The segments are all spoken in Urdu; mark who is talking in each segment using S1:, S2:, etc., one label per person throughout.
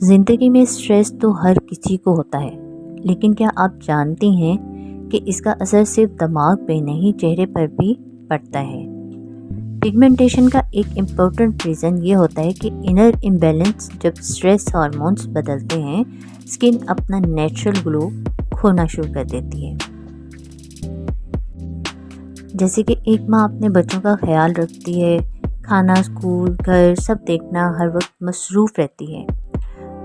S1: زندگی میں اسٹریس تو ہر کسی کو ہوتا ہے، لیکن کیا آپ جانتی ہیں کہ اس کا اثر صرف دماغ پہ نہیں چہرے پر بھی پڑتا ہے۔ پگمنٹیشن کا ایک امپورٹنٹ ریزن یہ ہوتا ہے کہ انر امبیلنس، جب اسٹریس ہارمونز بدلتے ہیں اسکن اپنا نیچرل گلو کھونا شروع کر دیتی ہے۔ جیسے کہ ایک ماں اپنے بچوں کا خیال رکھتی ہے، کھانا، اسکول، گھر سب دیکھنا، ہر وقت مصروف رہتی ہے۔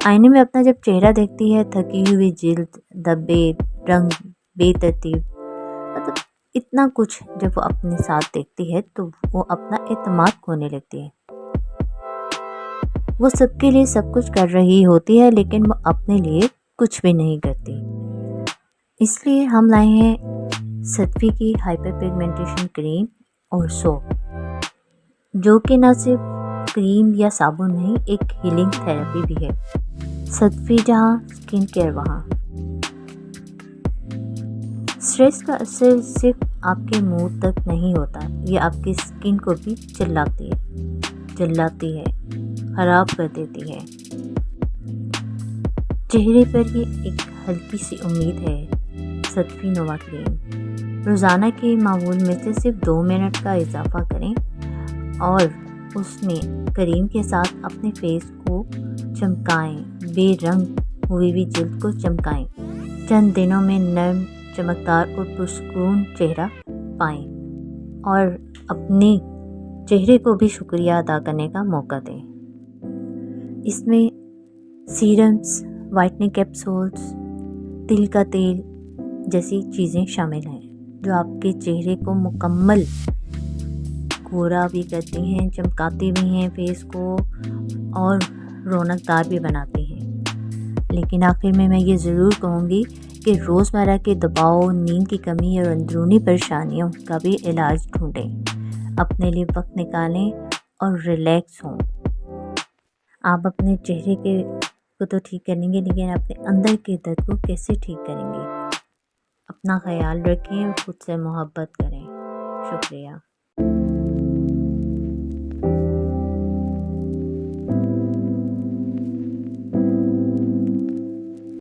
S1: آئینے میں اپنا جب چہرہ دیکھتی ہے، تھکی ہوئی جلد، دبے رنگ، بے ترتیب، مطلب اتنا کچھ جب وہ اپنے ساتھ دیکھتی ہے تو وہ اپنا اعتماد کھونے لگتی ہے۔ وہ سب کے لیے سب کچھ کر رہی ہوتی ہے، لیکن وہ اپنے لیے کچھ بھی نہیں کرتی۔ اس لیے ہم لائے ہیں صدفی کی ہائپر پگمنٹیشن کریم اور سوپ، جو کہ نہ صرف کریم یا صابن نہیں، ایک ہیلنگ تھراپی بھی ہے۔ صدفی جہاں اسکن کیئر وہاں۔ اسٹریس کا اثر صرف آپ کے موڈ تک نہیں ہوتا، یہ آپ کی اسکن کو بھی جلاتی ہے، خراب کر دیتی ہے۔ چہرے پر یہ ایک ہلکی سی امید ہے۔ صدفی نووا کریم روزانہ کے معمول میں سے صرف 2 منٹ کا اضافہ کریں اور اس میں کریم کے ساتھ اپنے فیس کو چمکائیں، بے رنگ ہوئی جلد کو چمکائیں۔ چند دنوں میں نرم، چمکدار اور پرسکون چہرہ پائیں اور اپنے چہرے کو بھی شکریہ ادا کرنے کا موقع دیں۔ اس میں سیرمز، وائٹننگ کیپسولز، تل کا تیل جیسی چیزیں شامل ہیں، جو آپ کے چہرے کو مکمل گورا بھی کرتی ہیں، چمکاتی بھی ہیں فیس کو اور رونق دار بھی بناتی ہیں۔ لیکن آخر میں یہ ضرور کہوں گی کہ روزمرہ کے دباؤ، نیند کی کمی اور اندرونی پریشانیوں کا بھی علاج ڈھونڈیں۔ اپنے لیے وقت نکالیں اور ریلیکس ہوں۔ آپ اپنے چہرے کو تو ٹھیک کریں گے، لیکن اپنے اندر کے درد کو کیسے ٹھیک کریں گے؟ اپنا خیال رکھیں اور خود سے محبت کریں۔ شکریہ۔